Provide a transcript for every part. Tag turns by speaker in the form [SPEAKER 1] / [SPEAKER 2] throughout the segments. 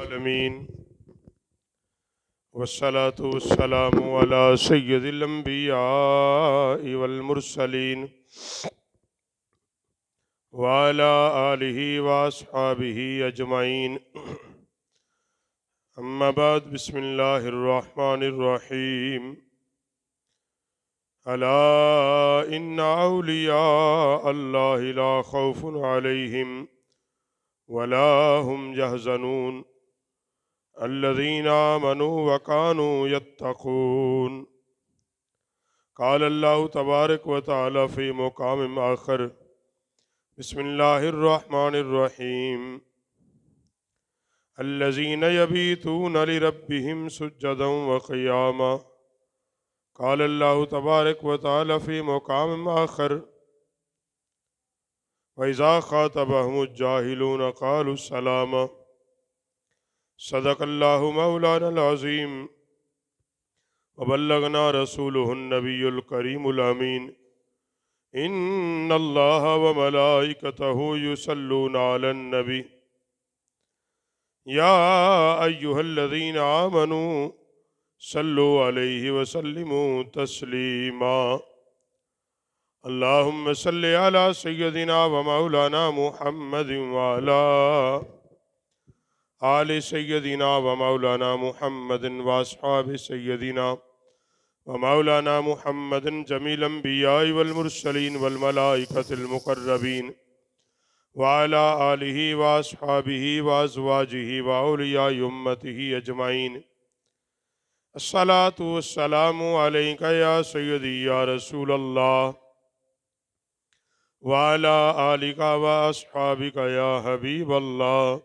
[SPEAKER 1] العالمین والصلاة والسلام على سید الانبیاء والمرسلین وعلى آلہ واصحابہ اجمعین اما بعد بسم اللہ الرحمن الرحیم الا ان اولیاء اللہ لا خوف علیہم ولا هم يحزنون الذين آمنوا وكانوا يتقون قال الله تبارك وتعالى في مقام آخر بسم الله الرحمن الرحيم الذين يبيتون لربهم سجدا وقياما قال الله تبارك وتعالى في مقام آخر وإذا خاطبهم الجاهلون قالوا سلاما صدق الله مولانا العظيم وبلغنا رسوله النبي الكريم الأمين إن الله وملائكته يصلون على النبي يا أيها الذين آمنوا صلوا عليه وسلموا تسليما اللهم صل على سيدنا ومولانا محمد وعلى آل سيدنا ومولانا محمد وأصحاب سيدنا ومولانا محمد جميع الأنبياء والمرسلين والملائكة المقربين وعلى آله وأصحابه وأزواجه وأولياء أمته أجمعين الصلاة والسلام عليك يا سيدي يا رسول الله وعلى آلك وأصحابك يا حبيب الله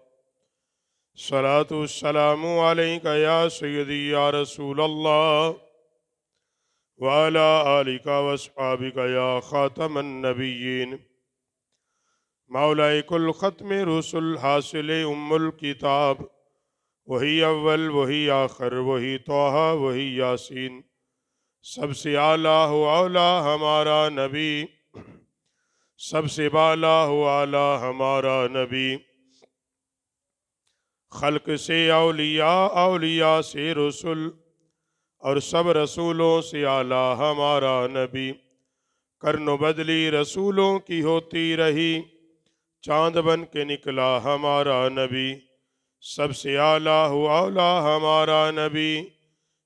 [SPEAKER 1] الصلاة والسلام عليك يا سيدي يا رسول الله وعلى آلك وأصحابك يا خاتم النبيين مولاي كل ختم رسل حاصل الكتاب وہی اول وہی آخر وہی طہ وہی یاسین سب سے اعلیٰ ہو اولا ہمارا نبی سب سے بالا ہو اعلیٰ ہمارا نبی خلق سے اولیاء اولیاء سے رسول اور سب رسولوں سے اعلیٰ ہمارا نبی کرن و بدلی رسولوں کی ہوتی رہی چاند بن کے نکلا ہمارا نبی سب سے اعلیٰ ہو اولا ہمارا نبی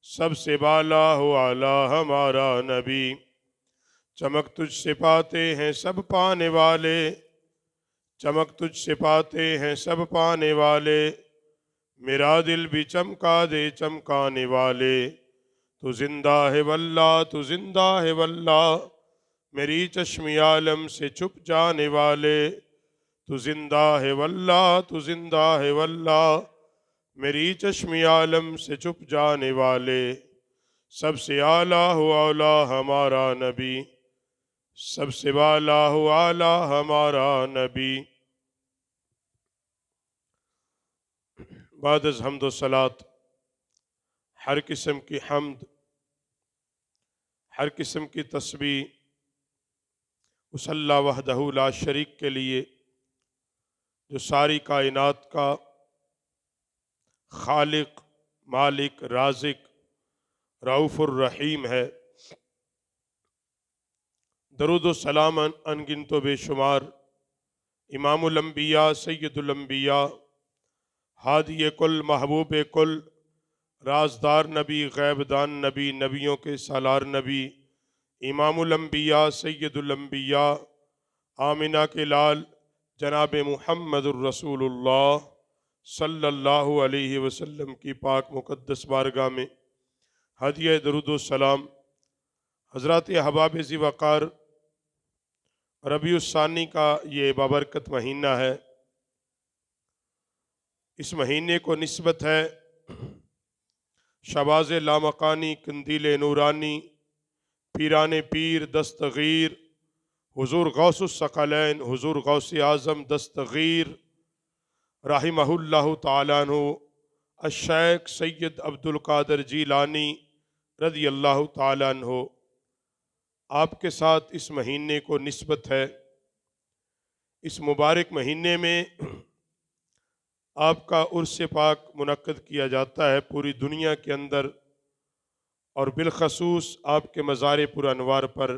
[SPEAKER 1] سب سے بالا ہو اعلیٰ ہمارا نبی چمک تجھ سے پاتے ہیں سب پانے والے چمک تجھ سے پاتے ہیں سب پانے والے میرا دل بھی چمکا دے چمکانے والے تو زندہ ہے واللہ تو زندہ ہے واللہ میری چشمی عالم سے چھپ جانے والے تو زندہ ہے واللہ تو زندہ ہے واللہ میری چشمی عالم سے چھپ جانے والے سب سے اعلیٰ ہو اولا ہمارا نبی سب سے بالا ہو اعلیٰ ہمارا نبی بعد از حمد و صلات ہر قسم کی حمد ہر قسم کی تسبیح اس اللہ وحدہ لا شریک کے لیے جو ساری کائنات کا خالق مالک رازق رؤوف الرحیم ہے درود و سلام انگنت و بے شمار امام الانبیاء سید الانبیاء ہادی کل محبوب کل رازدار نبی غیب دان نبی نبیوں کے سالار نبی امام الانبیاء سید الانبیاء آمنہ کے لال جناب محمد الرسول اللہ صلی اللہ علیہ وسلم کی پاک مقدس بارگاہ میں ہدیہ درود و سلام حضرات احباب ذی وقار ربیع الثانی کا یہ بابرکت مہینہ ہے اس مہینے کو نسبت ہے شواز لامکانی قندیل نورانی پیران پیر دستغیر حضور غوث الثقلین حضور غوث اعظم دستغیر رحمہ اللہ تعالیٰ عنہ الشیخ سید عبد القادر جیلانی رضی اللہ تعالیٰ عنہ آپ کے ساتھ اس مہینے کو نسبت ہے اس مبارک مہینے میں آپ کا عرس پاک منعقد کیا جاتا ہے پوری دنیا کے اندر، اور بالخصوص آپ کے مزار پر انوار پر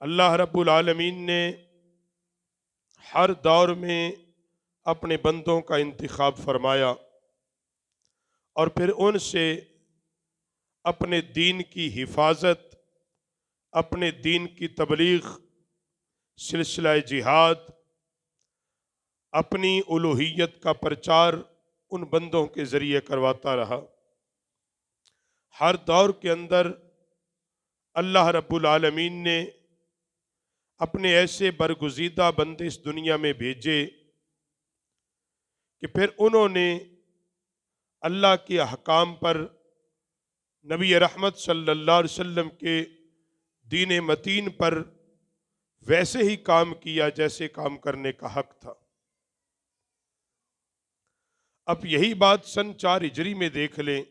[SPEAKER 1] اللہ رب العالمین نے ہر دور میں اپنے بندوں کا انتخاب فرمایا اور پھر ان سے اپنے دین کی حفاظت، اپنے دین کی تبلیغ، سلسلہ جہاد، اپنی الوہیت کا پرچار ان بندوں کے ذریعے کرواتا رہا۔ ہر دور کے اندر اللہ رب العالمین نے اپنے ایسے برگزیدہ بندے اس دنیا میں بھیجے کہ پھر انہوں نے اللہ کے احکام پر، نبی رحمت صلی اللہ علیہ وسلم کے دین متین پر ویسے ہی کام کیا جیسے کام کرنے کا حق تھا۔ اب یہی بات سن 4 ہجری میں دیکھ لیں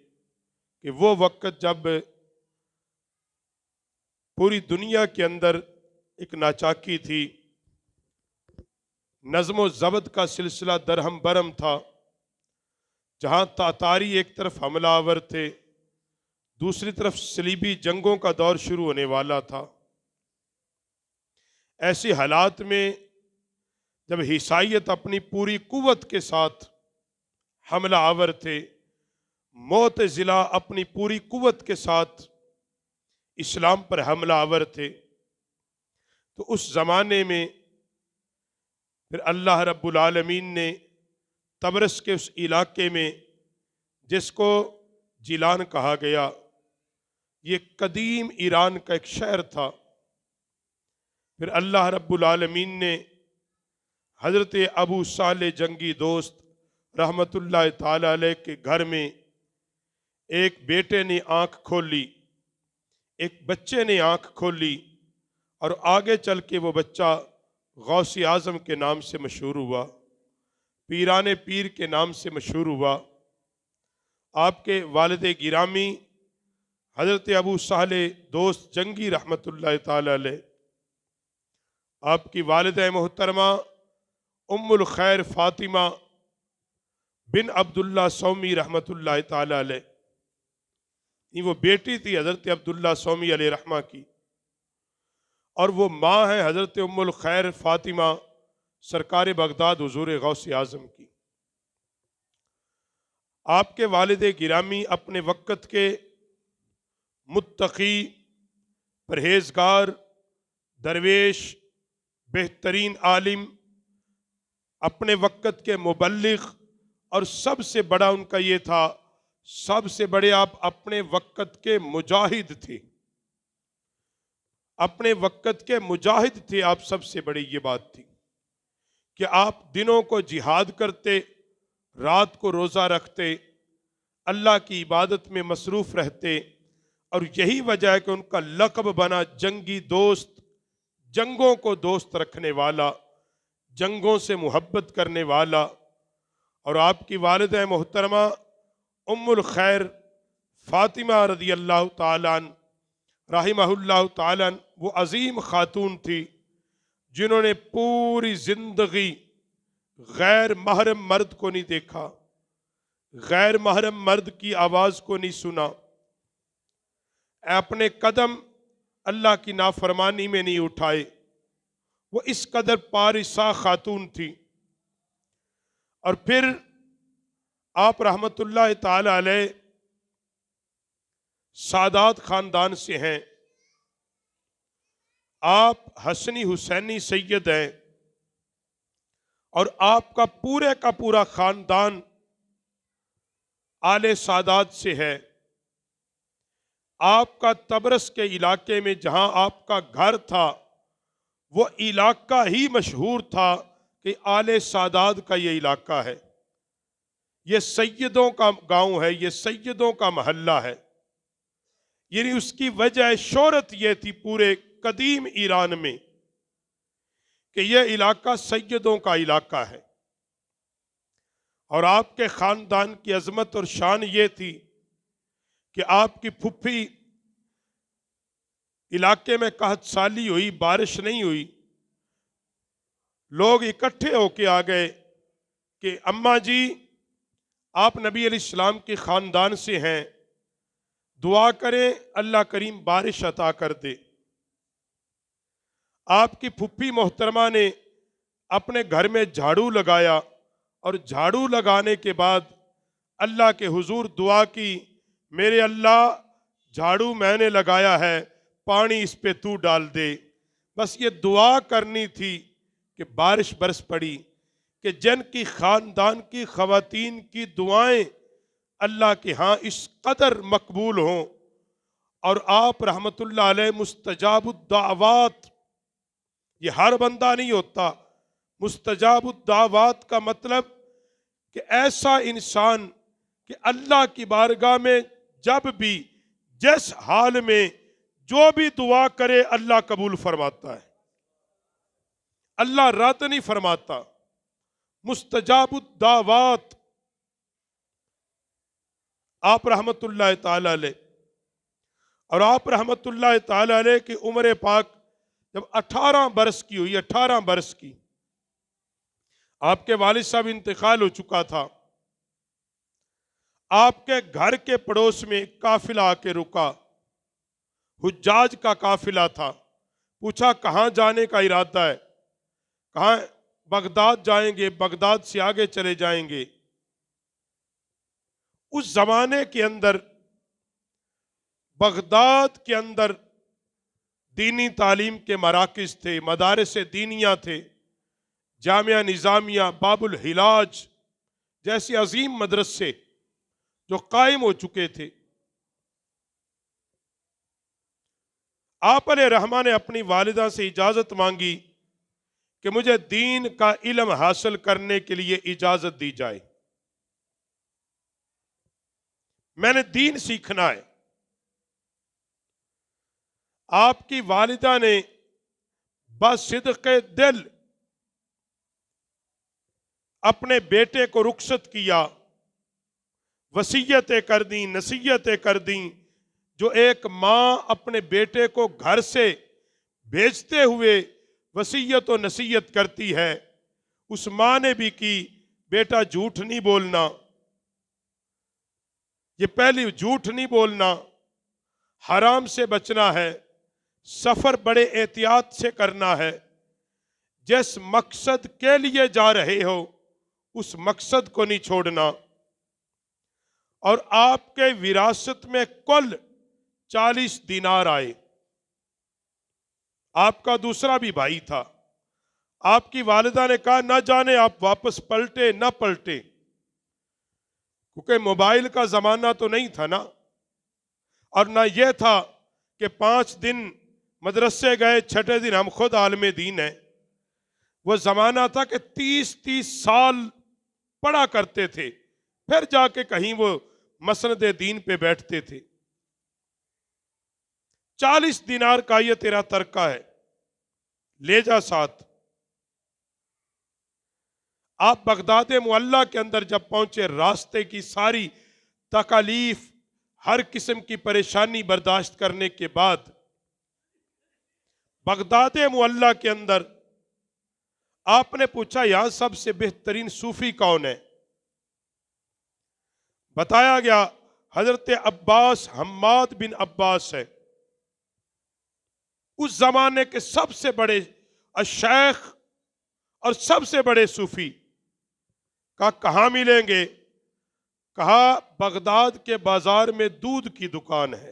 [SPEAKER 1] کہ وہ وقت جب پوری دنیا کے اندر ایک ناچاکی تھی، نظم و ضبط کا سلسلہ درہم برہم تھا، جہاں تاتاری ایک طرف حملہ آور تھے، دوسری طرف صلیبی جنگوں کا دور شروع ہونے والا تھا۔ ایسے حالات میں جب عیسائیت اپنی پوری قوت کے ساتھ حملہ آور تھے، معتزلہ اپنی پوری قوت کے ساتھ اسلام پر حملہ آور تھے، تو اس زمانے میں پھر اللہ رب العالمین نے طبرس کے اس علاقے میں، جس کو جیلان کہا گیا، یہ قدیم ایران کا ایک شہر تھا، پھر اللہ رب العالمین نے حضرت ابو صالح جنگی دوست رحمت اللہ تعالی علیہ کے گھر میں ایک بیٹے نے آنکھ کھولی، ایک بچے نے آنکھ کھولی، اور آگے چل کے وہ بچہ غوث اعظم کے نام سے مشہور ہوا، پیران پیر کے نام سے مشہور ہوا۔ آپ کے والد گرامی حضرت ابو صالح دوست جنگی رحمت اللہ تعالی علیہ، آپ کی والدہ محترمہ ام الخیر فاطمہ بن عبداللہ سومی رحمت اللہ تعالی علیہ، یہ وہ بیٹی تھی حضرت عبداللہ سومی علیہ رحمہ کی، اور وہ ماں ہے حضرت ام الخیر فاطمہ سرکار بغداد حضور غوث اعظم کی۔ آپ کے والد گرامی اپنے وقت کے متقی، پرہیزگار، درویش، بہترین عالم، اپنے وقت کے مبلغ، اور سب سے بڑا ان کا یہ تھا، سب سے بڑے آپ اپنے وقت کے مجاہد تھے، اپنے وقت کے مجاہد تھے آپ، سب سے بڑی یہ بات تھی کہ آپ دنوں کو جہاد کرتے، رات کو روزہ رکھتے، اللہ کی عبادت میں مصروف رہتے، اور یہی وجہ ہے کہ ان کا لقب بنا جنگی دوست، جنگوں کو دوست رکھنے والا، جنگوں سے محبت کرنے والا۔ اور آپ کی والدہ محترمہ ام الخیر فاطمہ رضی اللہ تعالیٰ عنہ رحمہ اللہ تعالیٰ عنہ، وہ عظیم خاتون تھی جنہوں نے پوری زندگی غیر محرم مرد کو نہیں دیکھا، غیر محرم مرد کی آواز کو نہیں سنا، اپنے قدم اللہ کی نافرمانی میں نہیں اٹھائے۔ وہ اس قدر پارسا خاتون تھی۔ اور پھر آپ رحمت اللہ تعالی علیہ سادات خاندان سے ہیں، آپ حسنی حسینی سید ہیں، اور آپ کا پورا خاندان آل سادات سے ہے۔ آپ کا طبرس کے علاقے میں جہاں آپ کا گھر تھا، وہ علاقہ ہی مشہور تھا کہ آل سادات کا یہ علاقہ ہے، یہ سیدوں کا گاؤں ہے، یہ سیدوں کا محلہ ہے۔ یعنی اس کی وجہ شہرت یہ تھی پورے قدیم ایران میں کہ یہ علاقہ سیدوں کا علاقہ ہے، اور آپ کے خاندان کی عظمت اور شان یہ تھی کہ آپ کی پھپھی علاقے میں قحط سالی ہوئی، بارش نہیں ہوئی، لوگ اکٹھے ہو کے آ گئے کہ اماں جی آپ نبی علیہ السلام کے خاندان سے ہیں، دعا کریں اللہ کریم بارش عطا کر دے۔ آپ کی پھپھی محترمہ نے اپنے گھر میں جھاڑو لگایا اور جھاڑو لگانے کے بعد اللہ کے حضور دعا کی، میرے اللہ جھاڑو میں نے لگایا ہے، پانی اس پہ تو ڈال دے۔ بس یہ دعا کرنی تھی کہ بارش برس پڑی، کہ جن کی خاندان کی خواتین کی دعائیں اللہ کے ہاں اس قدر مقبول ہوں، اور آپ رحمت اللہ علیہ مستجاب الدعوات، یہ ہر بندہ نہیں ہوتا۔ مستجاب الدعوات کا مطلب کہ ایسا انسان کہ اللہ کی بارگاہ میں جب بھی جس حال میں جو بھی دعا کرے اللہ قبول فرماتا ہے، اللہ رد نہیں فرماتا۔ مستجاب الدعوات آپ رحمت اللہ تعالی علیہ، اور آپ رحمت اللہ تعالی علیہ کی عمر پاک جب 18 برس کی ہوئی، 18 برس کی، آپ کے والد صاحب انتقال ہو چکا تھا، آپ کے گھر کے پڑوس میں ایک قافلہ آ کے رکا، حجاج کا قافلہ تھا۔ پوچھا کہاں جانے کا ارادہ ہے؟ کہاں؟ بغداد جائیں گے، بغداد سے آگے چلے جائیں گے۔ اس زمانے کے اندر بغداد کے اندر دینی تعلیم کے مراکز تھے، مدارس دینیاں تھے، جامعہ نظامیہ، باب الحلاج جیسے عظیم مدرسے جو قائم ہو چکے تھے۔ آپ علیہ رحمٰ نے اپنی والدہ سے اجازت مانگی کہ مجھے دین کا علم حاصل کرنے کے لیے اجازت دی جائے، میں نے دین سیکھنا ہے۔ آپ کی والدہ نے بصدق دل اپنے بیٹے کو رخصت کیا، وصیتیں کر دیں، نصیحتیں کر دیں، جو ایک ماں اپنے بیٹے کو گھر سے بھیجتے ہوئے وصیت و نصیحت کرتی ہے، اس ماں نے بھی کی، بیٹا جھوٹ نہیں بولنا، یہ پہلی جھوٹ نہیں بولنا، حرام سے بچنا ہے، سفر بڑے احتیاط سے کرنا ہے، جس مقصد کے لیے جا رہے ہو اس مقصد کو نہیں چھوڑنا۔ اور آپ کے وراثت میں کل 40 دینار آئے۔ آپ کا دوسرا بھی بھائی تھا، آپ کی والدہ نے کہا نہ جانے آپ واپس پلٹے نہ پلٹے، کیونکہ موبائل کا زمانہ تو نہیں تھا نا، اور نہ یہ تھا کہ 5 دن مدرسے گئے، 6 دن ہم خود عالم دین ہیں۔ وہ زمانہ تھا کہ 30 سال پڑھا کرتے تھے، پھر جا کے کہیں وہ مسند دین پہ بیٹھتے تھے۔ 40 دینار کا یہ تیرا ترکہ ہے، لے جا ساتھ۔ آپ بغداد معلیٰ کے اندر جب پہنچے، راستے کی ساری تکالیف، ہر قسم کی پریشانی برداشت کرنے کے بعد بغداد معلیٰ کے اندر آپ نے پوچھا یہاں سب سے بہترین صوفی کون ہے؟ بتایا گیا حضرت عباس، حماد بن عباس ہے، اس زمانے کے سب سے بڑے الشیخ اور سب سے بڑے صوفی۔ کہا کہاں ملیں گے؟ کہا بغداد کے بازار میں دودھ کی دکان ہے،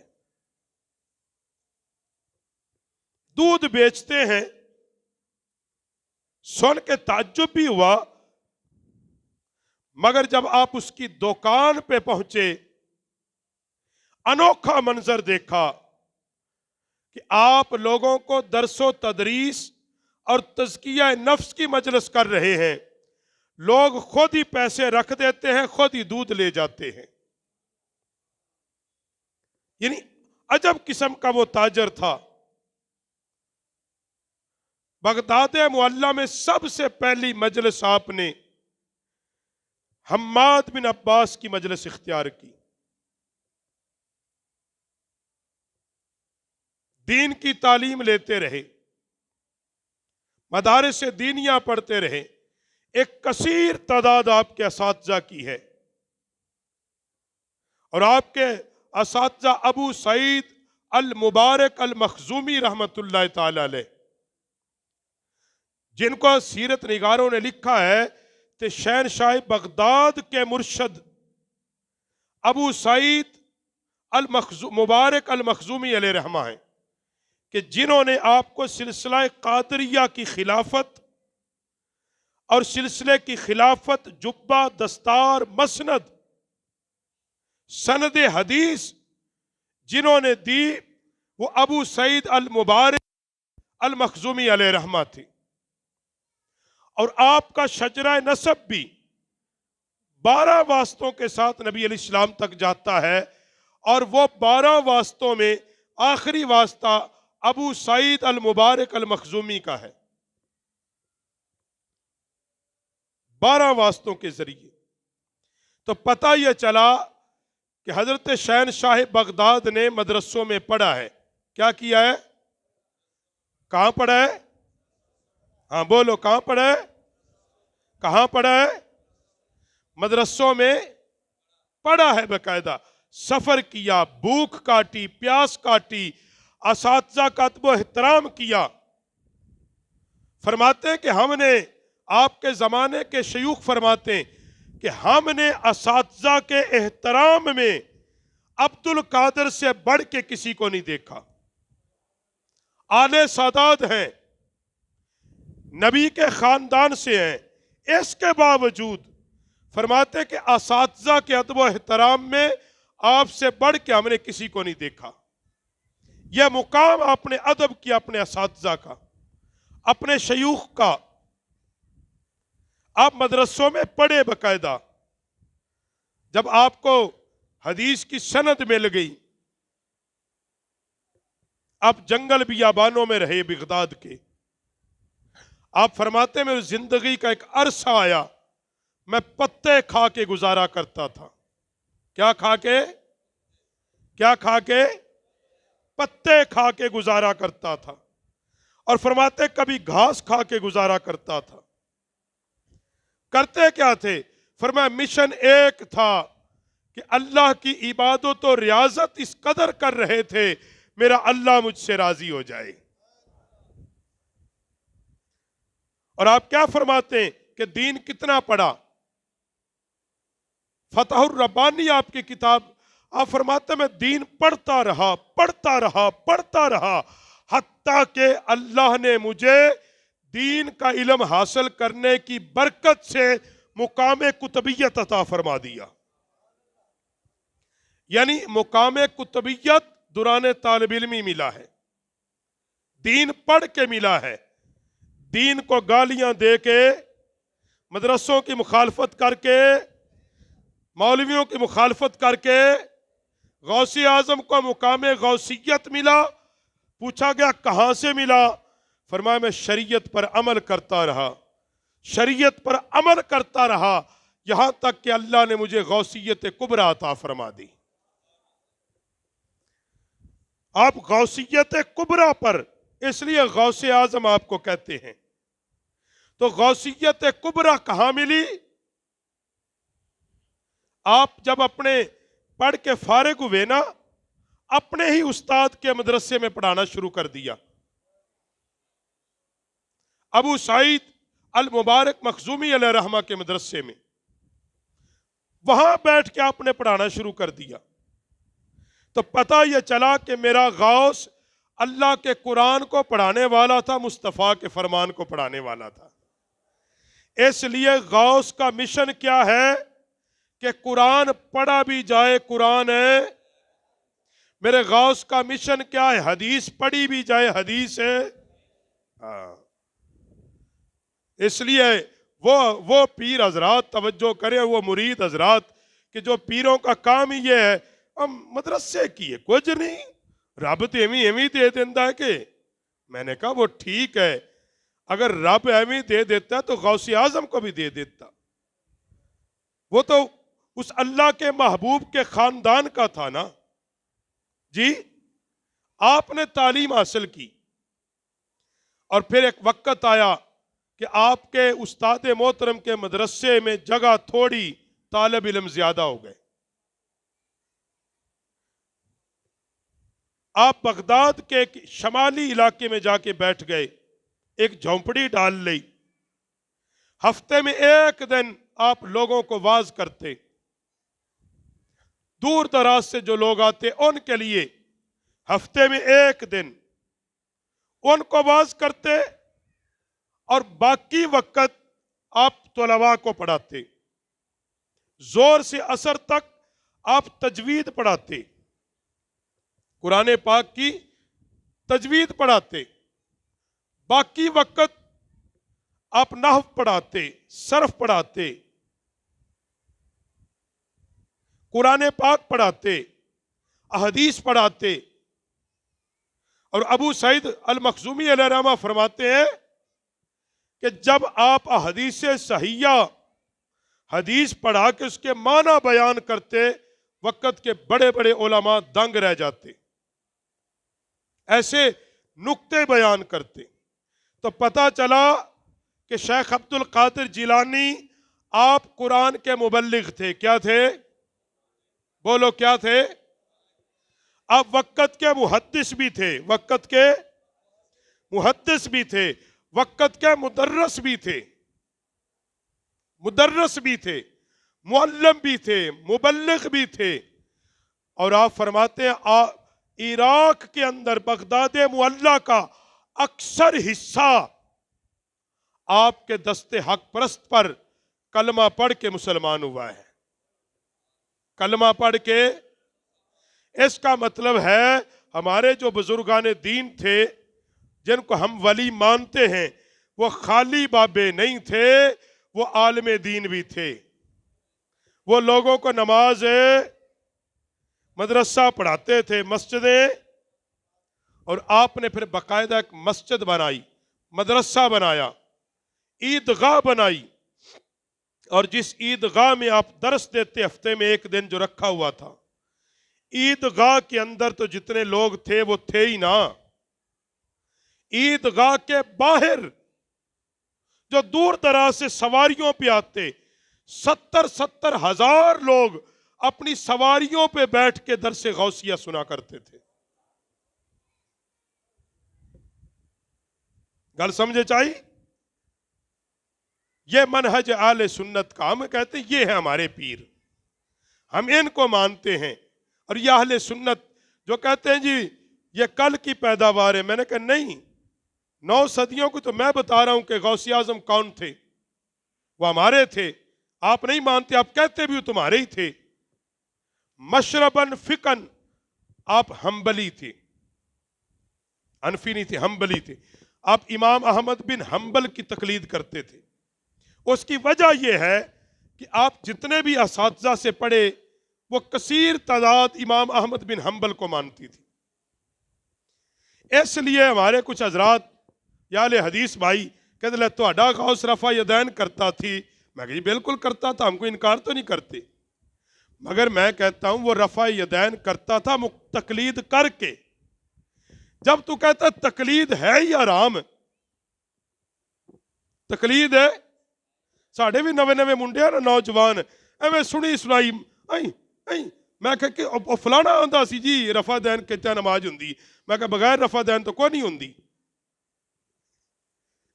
[SPEAKER 1] دودھ بیچتے ہیں۔ سن کے تعجب بھی ہوا، مگر جب آپ اس کی دکان پہ پہنچے، انوکھا منظر دیکھا کہ آپ لوگوں کو درس و تدریس اور تزکیہ نفس کی مجلس کر رہے ہیں، لوگ خود ہی پیسے رکھ دیتے ہیں، خود ہی دودھ لے جاتے ہیں۔ یعنی عجب قسم کا وہ تاجر تھا۔ بغداد معلیٰ میں سب سے پہلی مجلس آپ نے حماد بن عباس کی مجلس اختیار کی، دین کی تعلیم لیتے رہے، مدارس دینیہ پڑھتے رہے، ایک کثیر تعداد آپ کے اساتذہ کی ہے، اور آپ کے اساتذہ ابو سعید المبارک المخزومی رحمت اللہ تعالی علیہ، جن کو سیرت نگاروں نے لکھا ہے کہ شہنشاہ بغداد کے مرشد ابو سعید مبارک المخزومی علیہ رحمہ ہیں، کہ جنہوں نے آپ کو سلسلہ قادریہ کی خلافت اور سلسلے کی خلافت، جبہ، دستار، مسند، سند حدیث جنہوں نے دی، وہ ابو سعید المبارک المخزومی علیہ رحمہ تھی۔ اور آپ کا شجرہ نسب بھی 12 واسطوں کے ساتھ نبی علیہ السلام تک جاتا ہے، اور وہ 12 واسطوں میں آخری واسطہ ابو سعید المبارک المخزومی کا ہے، 12 واسطوں کے ذریعے۔ تو پتہ یہ چلا کہ حضرت شہنشاہ بغداد نے مدرسوں میں پڑھا ہے۔ کیا کیا ہے؟ کہاں پڑھا ہے؟ ہاں بولو، کہاں پڑھا ہے؟ کہاں پڑھا ہے؟ مدرسوں میں پڑھا ہے، باقاعدہ سفر کیا، بھوک کاٹی، پیاس کاٹی، اساتذہ کا ادب و احترام کیا۔ فرماتے ہیں کہ ہم نے، آپ کے زمانے کے شیوخ فرماتے ہیں کہ ہم نے اساتذہ کے احترام میں عبد القادر سے بڑھ کے کسی کو نہیں دیکھا۔ آلِ سادات ہیں، نبی کے خاندان سے ہیں، اس کے باوجود فرماتے ہیں کہ اساتذہ کے ادب و احترام میں آپ سے بڑھ کے ہم نے کسی کو نہیں دیکھا۔ یہ مقام آپ نے ادب کیا اپنے اساتذہ کا، اپنے شیوخ کا۔ آپ مدرسوں میں پڑھے باقاعدہ، جب آپ کو حدیث کی سند مل گئی، آپ جنگل بیابانوں میں رہے بغداد کے۔ آپ فرماتے ہیں میری زندگی کا ایک عرصہ آیا، میں پتے کھا کے گزارا کرتا تھا۔ کیا کھا کے؟ کیا کھا کے؟ پتے کھا کے گزارا کرتا تھا۔ اور فرماتے کبھی گھاس کھا کے گزارا کرتا تھا۔ کرتے کیا تھے؟ فرمایا مشن ایک تھا کہ اللہ کی عبادت و ریاضت اس قدر کر رہے تھے، میرا اللہ مجھ سے راضی ہو جائے۔ اور آپ کیا فرماتے ہیں کہ دین کتنا پڑھا؟ فتح الربانی آپ کی کتاب، آپ فرماتے ہیں میں دین پڑھتا رہا، پڑھتا رہا، پڑھتا رہا، حتیٰ کہ اللہ نے مجھے دین کا علم حاصل کرنے کی برکت سے مقام کتبیت عطا فرما دیا۔ یعنی مقام کتبیت دوران طالب علمی ملا ہے، دین پڑھ کے ملا ہے۔ دین کو گالیاں دے کے، مدرسوں کی مخالفت کر کے، مولویوں کی مخالفت کر کے، غوث اعظم کو مقام غوثیت ملا۔ پوچھا گیا کہاں سے ملا؟ فرمایا میں شریعت پر عمل کرتا رہا، شریعت پر عمل کرتا رہا، یہاں تک کہ اللہ نے مجھے غوثیت کبریٰ عطا فرما دی۔ آپ غوثیت کبریٰ پر، اس لیے غوث اعظم آپ کو کہتے ہیں۔ تو غوثیت کبریٰ کہاں ملی؟ آپ جب اپنے پڑھ کے فارغ ہوئے نا، اپنے ہی استاد کے مدرسے میں پڑھانا شروع کر دیا۔ ابو سعید المبارک مخزومی علیہ رحمہ کے مدرسے میں، وہاں بیٹھ کے آپ نے پڑھانا شروع کر دیا۔ تو پتہ یہ چلا کہ میرا غوث اللہ کے قرآن کو پڑھانے والا تھا، مصطفیٰ کے فرمان کو پڑھانے والا تھا۔ اس لیے غوث کا مشن کیا ہے کہ قرآن پڑھا بھی جائے، قرآن ہے۔ میرے غوث کا مشن کیا ہے؟ حدیث پڑھی بھی جائے، حدیث ہے۔ اس لیے وہ پیر حضرات توجہ کریں، وہ مرید حضرات کہ جو پیروں کا کام ہی یہ ہے ہم مدرسے کیے کچھ نہیں، رب تو ایویں دے دیتا ہے۔ کہ میں نے کہا وہ ٹھیک ہے، اگر رب ایویں دے دیتا تو غوث اعظم کو بھی دے دیتا۔ وہ تو اس اللہ کے محبوب کے خاندان کا تھا نا جی۔ آپ نے تعلیم حاصل کی اور پھر ایک وقت آیا کہ آپ کے استاد محترم کے مدرسے میں جگہ تھوڑی، طالب علم زیادہ ہو گئے. آپ بغداد کے ایک شمالی علاقے میں جا کے بیٹھ گئے، ایک جھونپڑی ڈال لی. ہفتے میں ایک دن آپ لوگوں کو واز کرتے. دور دراز سے جو لوگ آتے ان کے لیے ہفتے میں ایک دن ان کو واز کرتے، اور باقی وقت آپ طلباء کو پڑھاتے. زور سے عصر تک آپ تجوید پڑھاتے، قرآن پاک کی تجوید پڑھاتے. باقی وقت آپ نحو پڑھاتے، صرف پڑھاتے، قرآن پاک پڑھاتے، احادیث پڑھاتے. اور ابو سعید المخزومی علیہ الرحمہ فرماتے ہیں کہ جب آپ احادیث صحیحہ حدیث پڑھا کے اس کے معنی بیان کرتے، وقت کے بڑے بڑے علماء دنگ رہ جاتے، ایسے نکتے بیان کرتے. تو پتہ چلا کہ شیخ عبد القادر جیلانی آپ قرآن کے مبلغ تھے. کیا تھے؟ بولو کیا تھے؟ آپ وقت کے محدث بھی تھے، وقت کے محدث بھی تھے، وقت کے مدرس بھی تھے، مدرس بھی تھے، معلم بھی تھے، مبلغ بھی تھے. اور آپ فرماتے ہیں عراق کے اندر بغداد معلیٰ کا اکثر حصہ آپ کے دست حق پرست پر کلمہ پڑھ کے مسلمان ہوا ہے. کلمہ پڑھ کے، اس کا مطلب ہے ہمارے جو بزرگان دین تھے جن کو ہم ولی مانتے ہیں، وہ خالی بابے نہیں تھے، وہ عالم دین بھی تھے. وہ لوگوں کو نماز مدرسہ پڑھاتے تھے، مسجدیں. اور آپ نے پھر باقاعدہ ایک مسجد بنائی، مدرسہ بنایا، عیدگاہ بنائی. اور جس عیدگاہ میں آپ درس دیتے ہفتے میں ایک دن جو رکھا ہوا تھا، عیدگاہ کے اندر تو جتنے لوگ تھے وہ تھے ہی نا. عیدگاہ کے باہر جو دور دراز سے سواریوں پہ آتے، 70 ہزار لوگ اپنی سواریوں پہ بیٹھ کے درس غوثیہ سنا کرتے تھے. گل سمجھے چاہیے؟ یہ منہج اہل سنت کا، ہم کہتے ہیں یہ ہے ہمارے پیر، ہم ان کو مانتے ہیں. اور یہ اہل سنت جو کہتے ہیں جی یہ کل کی پیداوار ہے، میں نے کہا نہیں، 9 صدیوں کو تو میں بتا رہا ہوں کہ غوث اعظم کون تھے، وہ ہمارے تھے. آپ نہیں مانتے، آپ کہتے بھی تمہارے ہی تھے. مشرباً فقن آپ حنبلی تھے، حنفی نہیں تھے، حنبلی تھے. آپ امام احمد بن حنبل کی تقلید کرتے تھے. اس کی وجہ یہ ہے کہ آپ جتنے بھی اساتذہ سے پڑھے وہ کثیر تعداد امام احمد بن حنبل کو مانتی تھی. اس لیے ہمارے کچھ حضرات یا اہل حدیث بھائی کہتے ہیں تہاڈا غوث رفع یدین کرتا تھی. میں کہا جی بالکل کرتا تھا، ہم کو انکار تو نہیں کرتے، مگر میں کہتا ہوں وہ رفع یدین کرتا تھا تقلید کر کے. جب تو کہتا تقلید ہے ہی حرام، تقلید ہے. ساڑھے بھی نوے منڈے ہیں نا نوجوان، ایویں سنی سنائی میں کہا کہ فلانا آندا سی جی رفع دین کہتا نماز ہوندی. میں کہا بغیر رفع دین تو کوئی نہیں ہوندی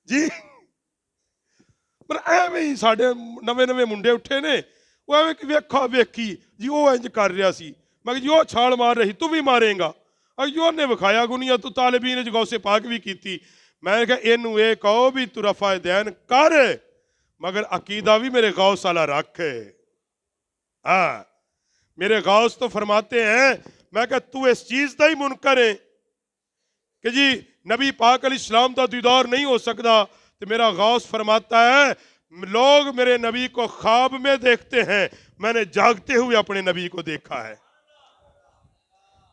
[SPEAKER 1] جی. پر ایویں ہی ساڑھے نوے منڈے اٹھے نے، وہ ایویں ویکھا ویکھی جی وہ انج کر رہا سی. میں کہا جی وہ چھال مار رہی تو بھی ماریں گا. اور نے وکھایا گنیا تو طالبین غوث پاک بھی کیتی. میں نے کہا اینو اے کہو بھی تو رفع دین کر، مگر عقیدہ بھی میرے غوث والا رکھ. ہاں میرے غوث تو فرماتے ہیں، میں کہا تو اس چیز دا ہی منکر ہے کہ جی نبی پاک علیہ السلام دا دیدار نہیں ہو سکتا. تو میرا غوث فرماتا ہے لوگ میرے نبی کو خواب میں دیکھتے ہیں، میں نے جاگتے ہوئے اپنے نبی کو دیکھا ہے.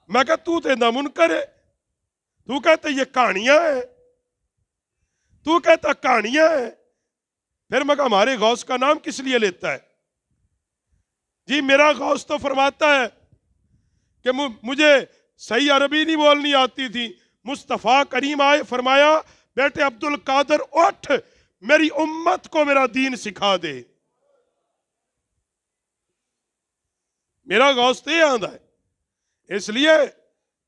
[SPEAKER 1] میں کہا تو تے منکر ہے، تو کہتا یہ کہانیاں ہیں، تو کہتا کہانیاں ہیں. پھر میں کہا ہمارے غوث کا نام کس لیے لیتا ہے؟ جی میرا غوث تو فرماتا ہے کہ مجھے صحیح عربی نہیں بولنی آتی تھی، مصطفیٰ کریم آئے فرمایا بیٹے عبد القادر اٹھ، میری امت کو میرا دین سکھا دے۔ میرا غوث تو یہ آندا ہے، اس لیے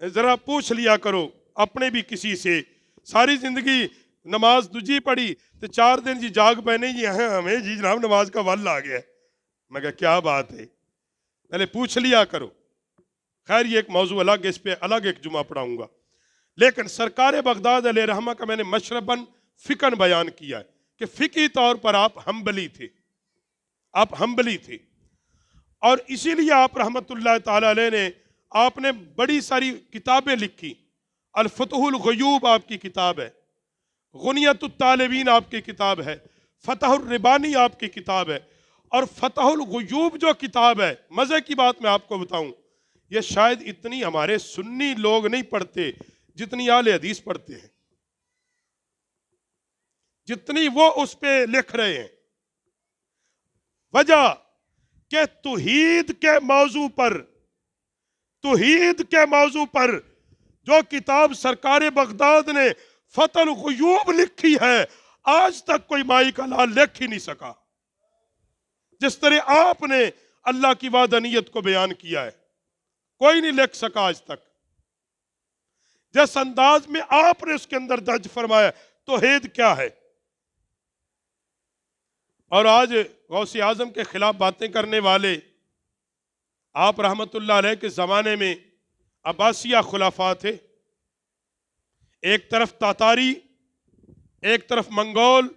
[SPEAKER 1] ذرا پوچھ لیا کرو اپنے بھی کسی سے۔ ساری زندگی نماز دجی پڑھی تو 4 دن جی جاگ پہنے جی ہمیں جی جناب نماز کا وقت آ گیا ہے۔ میں کہا کیا بات ہے، پہلے پوچھ لیا کرو۔ خیر یہ ایک موضوع الگ ہے، اس پہ الگ ایک جمعہ پڑھاؤں گا۔ لیکن سرکار بغداد علیہ رحمہ کا میں نے مشرباً فقن بیان کیا ہے کہ فقہی طور پر آپ حنبلی تھے، آپ حنبلی تھے، اور اسی لیے آپ رحمت اللہ تعالی علیہ نے آپ نے بڑی ساری کتابیں لکھی۔ الفتح الغیوب آپ کی کتاب ہے، غنیت الطالبین آپ کی کتاب ہے، فتح الربانی آپ کی کتاب ہے، اور فتح الغیوب جو کتاب ہے، مزے کی بات میں آپ کو بتاؤں، یہ شاید اتنی ہمارے سنی لوگ نہیں پڑھتے جتنی اہل حدیث پڑھتے ہیں، جتنی وہ اس پہ لکھ رہے ہیں۔ وجہ کہ توحید کے موضوع پر جو کتاب سرکار بغداد نے فتح الغیوب لکھی ہے، آج تک کوئی مائی کا لال لکھ ہی نہیں سکا جس طرح آپ نے اللہ کی وحدانیت کو بیان کیا ہے، کوئی نہیں لکھ سکا آج تک جس انداز میں آپ نے اس کے اندر درج فرمایا توحید کیا ہے۔ اور آج غوث اعظم کے خلاف باتیں کرنے والے آپ رحمت اللہ علیہ کے زمانے میں عباسیہ خلفاء تھے، ایک طرف تاتاری، ایک طرف منگول،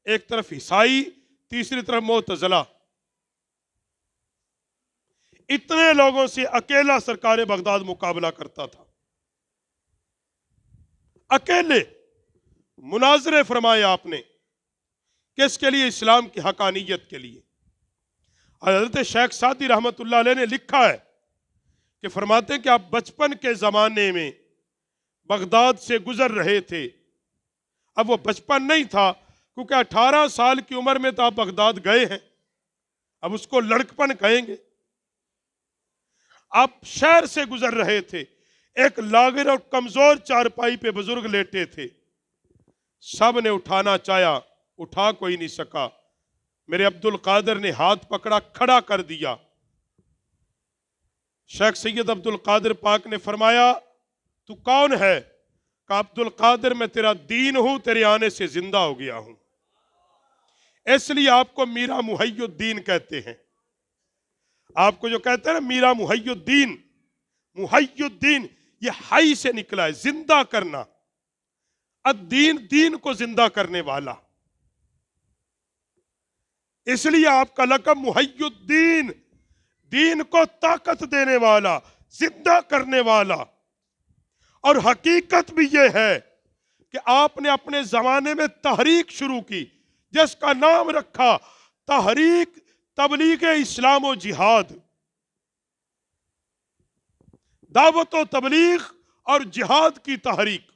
[SPEAKER 1] ایک طرف عیسائی، تیسری طرف معتزلہ۔ اتنے لوگوں سے اکیلا سرکار بغداد مقابلہ کرتا تھا، اکیلے مناظرے فرمائے آپ نے، کس کے لیے؟ اسلام کی حقانیت کے لیے۔ حضرت شیخ سعدی رحمت اللہ علیہ نے لکھا ہے کہ فرماتے ہیں کہ آپ بچپن کے زمانے میں بغداد سے گزر رہے تھے۔ اب وہ بچپن نہیں تھا کیونکہ 18 سال کی عمر میں تو آپ بغداد گئے ہیں، اب اس کو لڑکپن کہیں گے۔ آپ شہر سے گزر رہے تھے، ایک لاغر اور کمزور چارپائی پہ بزرگ لیٹے تھے، سب نے اٹھانا چاہا، اٹھا کوئی نہیں سکا۔ میرے عبد القادر نے ہاتھ پکڑا، کھڑا کر دیا۔ شیخ سید عبد القادر پاک نے فرمایا تو کون ہے؟ کہا عبد القادر میں تیرا دین ہوں، تیرے آنے سے زندہ ہو گیا ہوں، اس لیے آپ کو میرا محی الدین کہتے ہیں۔ آپ کو جو کہتے ہیں نا میرا محی الدین، محی الدین یہ حی سے نکلا ہے، زندہ کرنا، الدین دین کو زندہ کرنے والا، اس لیے آپ کا لقب محی الدین، دین کو طاقت دینے والا، زندہ کرنے والا۔ اور حقیقت بھی یہ ہے کہ آپ نے اپنے زمانے میں تحریک شروع کی جس کا نام رکھا تحریک تبلیغ اسلام و جہاد، دعوت و تبلیغ اور جہاد کی تحریک۔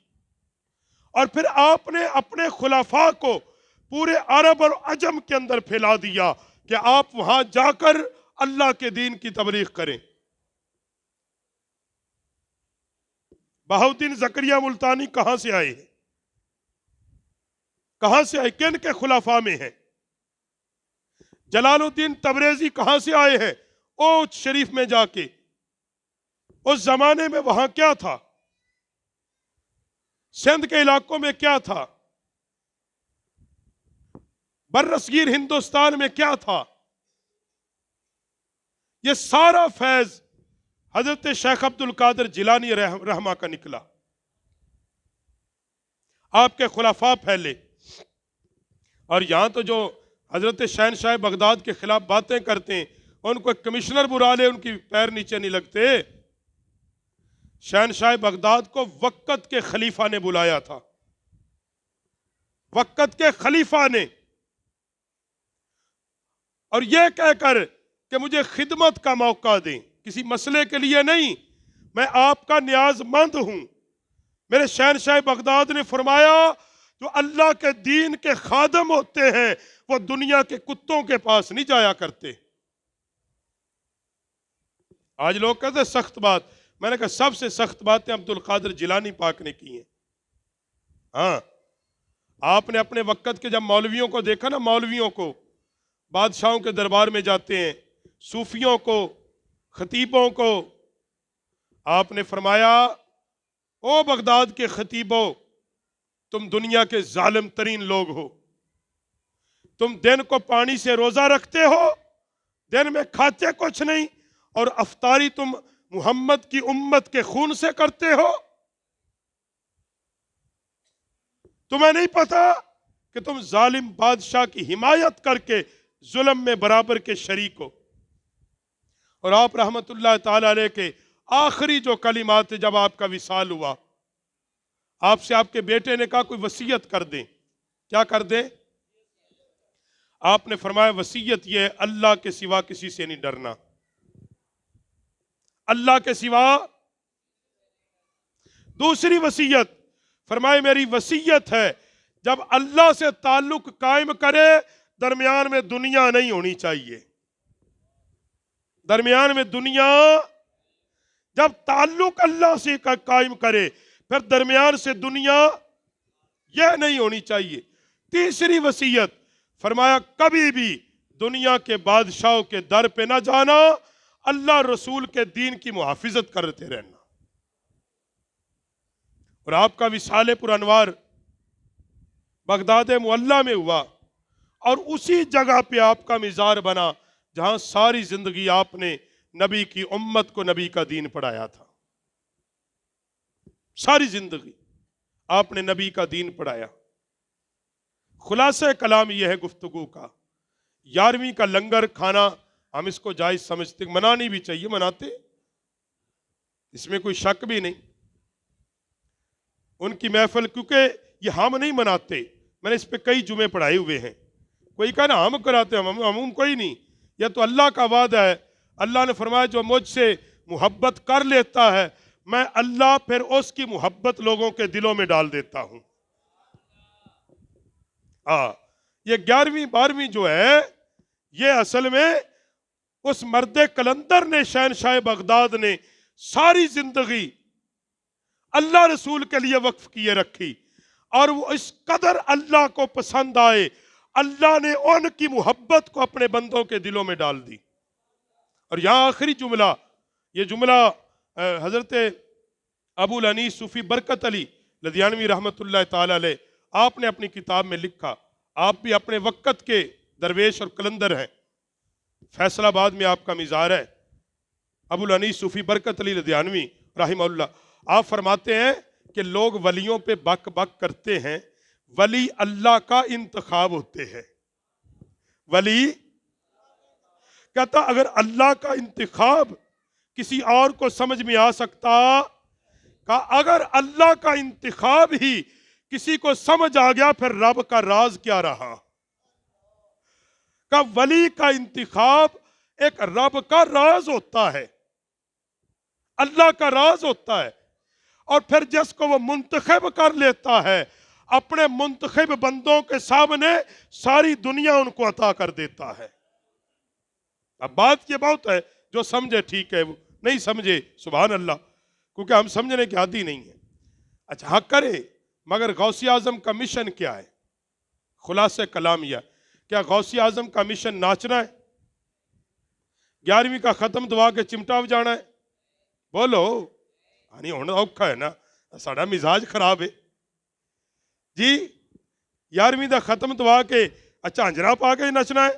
[SPEAKER 1] اور پھر آپ نے اپنے خلفاء کو پورے عرب اور عجم کے اندر پھیلا دیا کہ آپ وہاں جا کر اللہ کے دین کی تبلیغ کریں۔ بہاؤالدین زکریا ملتانی کہاں سے آئے ہیں؟ کہاں سے آئے؟ کن کے خلفاء میں ہیں؟ جلال الدین تبریزی کہاں سے آئے ہیں؟ اوچ شریف میں جا کے۔ اس زمانے میں وہاں کیا تھا؟ سندھ کے علاقوں میں کیا تھا؟ برصغیر ہندوستان میں کیا تھا؟ یہ سارا فیض حضرت شیخ عبد القادر جیلانی رحمہ کا نکلا، آپ کے خلفاء پھیلے۔ اور یہاں تو جو حضرت شہنشاہ بغداد کے خلاف باتیں کرتے ہیں ان کو کمشنر بلا لے ان کی پیر نیچے نہیں لگتے۔ شہنشاہ بغداد کو وقت کے خلیفہ نے بلایا تھا، وقت کے خلیفہ نے، اور یہ کہہ کر کہ مجھے خدمت کا موقع دیں، کسی مسئلے کے لیے نہیں، میں آپ کا نیاز مند ہوں۔ میرے شہنشاہ بغداد نے فرمایا جو اللہ کے دین کے خادم ہوتے ہیں وہ دنیا کے کتوں کے پاس نہیں جایا کرتے۔ آج لوگ کہتے ہیں سخت بات، میں نے کہا سب سے سخت باتیں عبد القادر جیلانی پاک نے کی ہیں۔ ہاں آپ نے اپنے وقت کے جب مولویوں کو دیکھا نا، مولویوں کو بادشاہوں کے دربار میں جاتے ہیں، صوفیوں کو، خطیبوں کو، آپ نے فرمایا او بغداد کے خطیبوں، تم دنیا کے ظالم ترین لوگ ہو، تم دن کو پانی سے روزہ رکھتے ہو، دن میں کھاتے کچھ نہیں، اور افطاری تم محمد کی امت کے خون سے کرتے ہو۔ تمہیں نہیں پتا کہ تم ظالم بادشاہ کی حمایت کر کے ظلم میں برابر کے شریک ہو۔ اور آپ رحمت اللہ تعالی علیہ کے آخری جو کلمات تھے جب آپ کا وصال ہوا، آپ سے آپ کے بیٹے نے کہا کوئی وصیت کر دیں، کیا کر دیں؟ آپ نے فرمایا وصیت یہ ہے، اللہ کے سوا کسی سے نہیں ڈرنا، اللہ کے سوا۔ دوسری وصیت فرمائے میری وصیت ہے جب اللہ سے تعلق قائم کرے درمیان میں دنیا نہیں ہونی چاہیے، درمیان میں دنیا، جب تعلق اللہ سے قائم کرے پھر درمیان سے دنیا یہ نہیں ہونی چاہیے۔ تیسری وصیت فرمایا کبھی بھی دنیا کے بادشاہوں کے در پہ نہ جانا، اللہ رسول کے دین کی محافظت کرتے رہنا۔ اور آپ کا وصال پر انوار بغداد معلیٰ میں ہوا، اور اسی جگہ پہ آپ کا مزار بنا جہاں ساری زندگی آپ نے نبی کی امت کو نبی کا دین پڑھایا تھا۔ ساری زندگی آپ نے نبی کا دین پڑھایا۔ خلاصہ کلام یہ ہے گفتگو کا، 11ویں کا لنگر کھانا ہم اس کو جائز سمجھتے، منانی بھی چاہیے، مناتے، اس میں کوئی شک بھی نہیں۔ ان کی محفل کیونکہ یہ ہم نہیں مناتے، میں نے اس پہ کئی جمعے پڑھائے ہوئے ہیں، کوئی کہا نا ہم کراتے ہیں، ہم کوئی نہیں، یہ تو اللہ کا وعدہ ہے۔ اللہ نے فرمایا جو مجھ سے محبت کر لیتا ہے میں اللہ پھر اس کی محبت لوگوں کے دلوں میں ڈال دیتا ہوں۔ یہ 11ویں 12ویں جو ہے یہ اصل میں اس مرد کلندر نے، شہنشاہ بغداد نے ساری زندگی اللہ رسول کے لیے وقف کیے رکھی، اور وہ اس قدر اللہ کو پسند آئے، اللہ نے ان کی محبت کو اپنے بندوں کے دلوں میں ڈال دی۔ اور یہاں آخری جملہ، یہ جملہ حضرت ابو الانیس صوفی برکت علی لدھیانوی رحمت اللہ تعالی علیہ آپ نے اپنی کتاب میں لکھا، آپ بھی اپنے وقت کے درویش اور کلندر ہیں، فیصل آباد میں آپ کا مزار ہے، ابو الانیس صوفی برکت علی لدھیانوی رحمہ اللہ۔ آپ فرماتے ہیں کہ لوگ ولیوں پہ بک بک کرتے ہیں، ولی اللہ کا انتخاب ہوتے ہیں۔ ولی کہتا اگر اللہ کا انتخاب کسی اور کو سمجھ میں آ سکتا، کہا اگر اللہ کا انتخاب ہی کسی کو سمجھ آ گیا پھر رب کا راز کیا رہا۔ کہا ولی کا انتخاب ایک رب کا راز ہوتا ہے، اللہ کا راز ہوتا ہے، اور پھر جس کو وہ منتخب کر لیتا ہے اپنے منتخب بندوں کے سامنے ساری دنیا ان کو عطا کر دیتا ہے۔ اب بات یہ بہت ہے، جو سمجھے ٹھیک ہے، وہ نہیں سمجھے سبحان اللہ، کیونکہ ہم سمجھنے کے عادی نہیں ہیں۔ اچھا حق کرے، مگر غوث اعظم کا مشن کیا ہے؟ خلاصہ کلام یہ، کیا غوث اعظم کا مشن ناچنا ہے؟ 11ویں کا ختم دعا کے چمٹا بجانا ہے؟ بولو نہیں ہونا اوکھا ہے نا، ساڑا مزاج خراب ہے جی۔ 11ویں دا ختم دعا کے اچھا انجرا پا کے نچنا ہے؟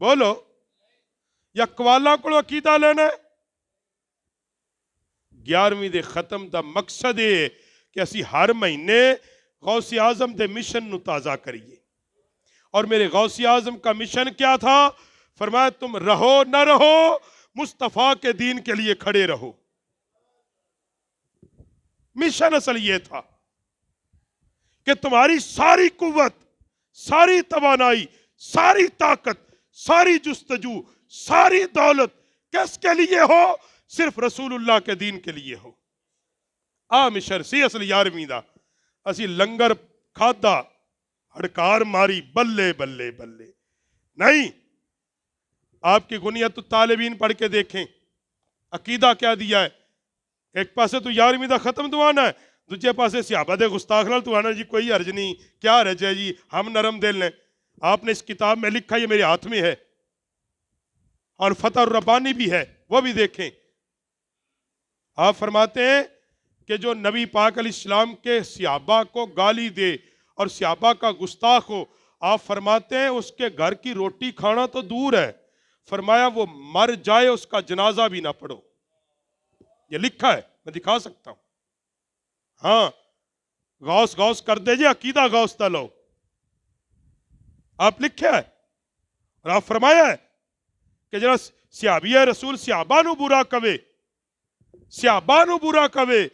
[SPEAKER 1] بولو، یا کوالا کو عقیدہ لینا ہے؟ 11ویں دے ختم دا مقصد ہے کہ اسی ہر مہینے غوث اعظم دے مشن نو تازہ کریے۔ اور میرے غوث اعظم کا مشن کیا تھا؟ فرمایا تم رہو نہ رہو مصطفیٰ کے دین کے لیے کھڑے رہو۔ مشن اصل یہ تھا کہ تمہاری ساری قوت، ساری توانائی، ساری طاقت، ساری جستجو، ساری دولت کس کے لیے ہو؟ صرف رسول اللہ کے دین کے لیے ہو۔ مشن سی اصل 11ویں دا، اسی لنگر کھادا ہڑکار ماری بلے بلے بلے نہیں۔ آپ کی غنیت الطالبین پڑھ کے دیکھیں، عقیدہ کیا دیا ہے؟ ایک پاسے تو 11ویں دا ختم دعانا ہے، دوجے پاسے صحابہ دے گستاخ نال تو آنا جی کوئی حرج نہیں، کیا حرج ہے جی، ہم نرم دل ہیں۔ آپ نے اس کتاب میں لکھا، یہ میرے ہاتھ میں ہے، اور فتح الربانی بھی ہے، وہ بھی دیکھیں۔ آپ فرماتے ہیں کہ جو نبی پاک علیہ السلام کے صحابہ کو گالی دے اور صحابہ کا گستاخ ہو، آپ فرماتے ہیں اس کے گھر کی روٹی کھانا تو دور ہے، فرمایا وہ مر جائے اس کا جنازہ بھی نہ پڑھو۔ یہ لکھا ہے، میں دکھا سکتا ہوں۔ ہاں، غوث غوث کر دے جی، عقیدہ غوث نہ لو۔ آپ لکھے ہے اور آپ فرمایا ہے کہ جڑا صحابی رسول صحابہ نو برا کہے، صحابہ نو برا کہے،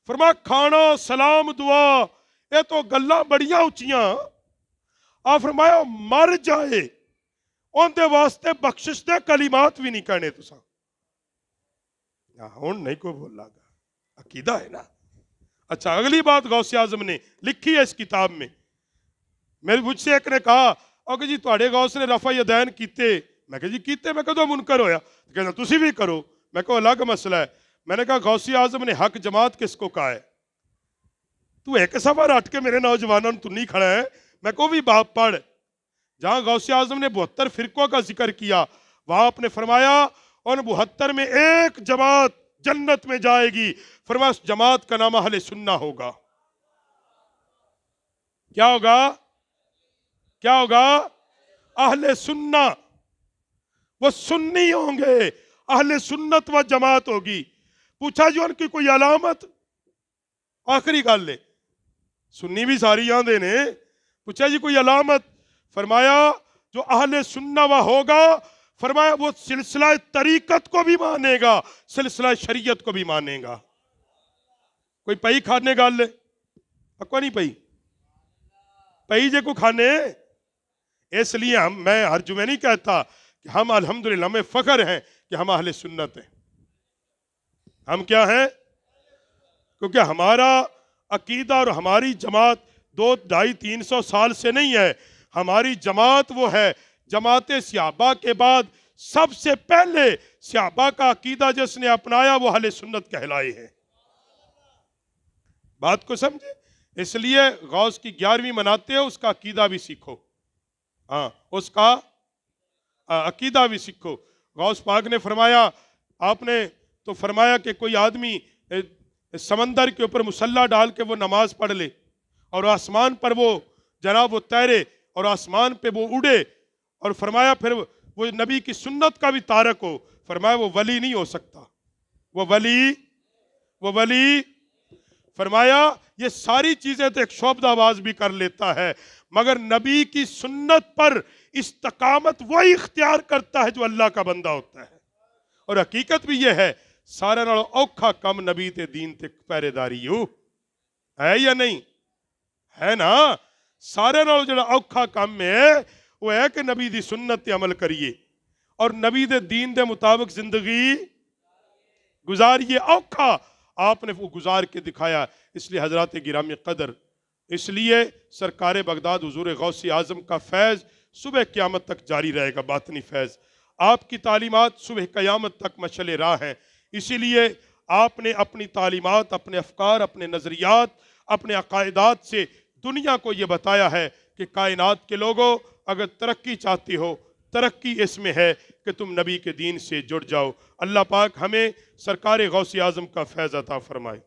[SPEAKER 1] فرمایا کھانا سلام دعا یہ تو گلاں بڑیاں اچیاں، آپ فرمایا مر جائے ان دے واسطے بخشش دے کلمات بھی نہیں کہنے تساں۔ ہون نہیں کوئی بولا گا، عقیدہ ہے نا۔ اچھا، اگلی بات غوث اعظم نے لکھی ہے اس کتاب میں۔ میرے مجھ سے ایک نے کہا کہ جی تواڈے غوث نے رفع یدین کیتے، میں کہا جی کیتے، میں کدوں منکر ہویا؟ کہنا تسی بھی کرو، میں کہا الگ مسئلہ ہے۔ میں نے کہا غوث اعظم نے حق جماعت کس کو کہا ہے؟ تو ایک سفر ہٹ کے میرے نوجوانوں تو نہیں کھڑا ہے، میں کو بھی باپ پڑھ۔ جہاں غوث اعظم نے 72 فرقوں کا ذکر کیا، وہاں آپ نے فرمایا ان 72 میں ایک جماعت جنت میں جائے گی، فرمایا اس جماعت کا نام اہل سنہ ہوگا۔ کیا ہوگا؟ کیا ہوگا؟ اہل سنہ، وہ سنی ہوں گے، اہل سنت و جماعت ہوگی۔ پوچھا جو ان کی کوئی علامت؟ آخری گل لے، سنی بھی ساری آندے نے، پوچھا جی کوئی علامت؟ فرمایا جو اہل سنہ و ہوگا، فرمایا وہ سلسلہ طریقت کو بھی مانے گا، سلسلہ شریعت کو بھی مانے گا۔ کوئی پئی کھانے گل لے، کوئی نہیں پئی پئی جے کو کھانے۔ اس لیے میں ہر جمعہ نہیں کہتا کہ ہم الحمدللہ ہمیں فخر ہیں کہ ہم اہل سنت ہیں۔ ہم کیا ہیں؟ کیونکہ ہمارا عقیدہ اور ہماری جماعت 200-250-300 سال سے نہیں ہے، ہماری جماعت وہ ہے جماعت صحابہ کے بعد سب سے پہلے صحابہ کا عقیدہ جس نے اپنایا وہ اہل سنت کہلائے ہیں۔ بات کو سمجھے؟ اس لیے غوث کی 11ویں مناتے ہو، اس کا عقیدہ بھی سیکھو۔ ہاں، اس کا عقیدہ بھی سیکھو۔ غوث پاک نے فرمایا، آپ نے تو فرمایا کہ کوئی آدمی سمندر کے اوپر مسلح ڈال کے وہ نماز پڑھ لے اور آسمان پر وہ جناب وہ تیرے اور آسمان پہ وہ اڑے، اور فرمایا پھر وہ نبی کی سنت کا بھی تارک ہو، فرمایا وہ ولی نہیں ہو سکتا۔ وہ ولی فرمایا یہ ساری چیزیں تو ایک شعبدہ آواز بھی کر لیتا ہے، مگر نبی کی سنت پر استقامت وہی اختیار کرتا ہے جو اللہ کا بندہ ہوتا ہے۔ اور حقیقت بھی یہ ہے، سارے نالوں اوکھا کم نبی تے دین تے پہرے داری ہو ہے یا نہیں ہے نا؟ سارے نالوں جڑا اوکھا کم ہے وہ ہے کہ نبی دی سنت تے عمل کریے اور نبی دے دین دے مطابق زندگی گزاریے۔ اوکھا آپ نے وہ گزار کے دکھایا۔ اس لیے حضرات گرامی قدر، اس لیے سرکار بغداد حضور غوث اعظم کا فیض صبح قیامت تک جاری رہے گا، باطنی فیض۔ آپ کی تعلیمات صبح قیامت تک مشعل راہ ہیں، اسی لیے آپ نے اپنی تعلیمات، اپنے افکار، اپنے نظریات، اپنے عقائدات سے دنیا کو یہ بتایا ہے کہ کائنات کے لوگوں اگر ترقی چاہتی ہو، ترقی اس میں ہے کہ تم نبی کے دین سے جڑ جاؤ۔ اللہ پاک ہمیں سرکار غوث اعظم کا فیض عطا فرمائے۔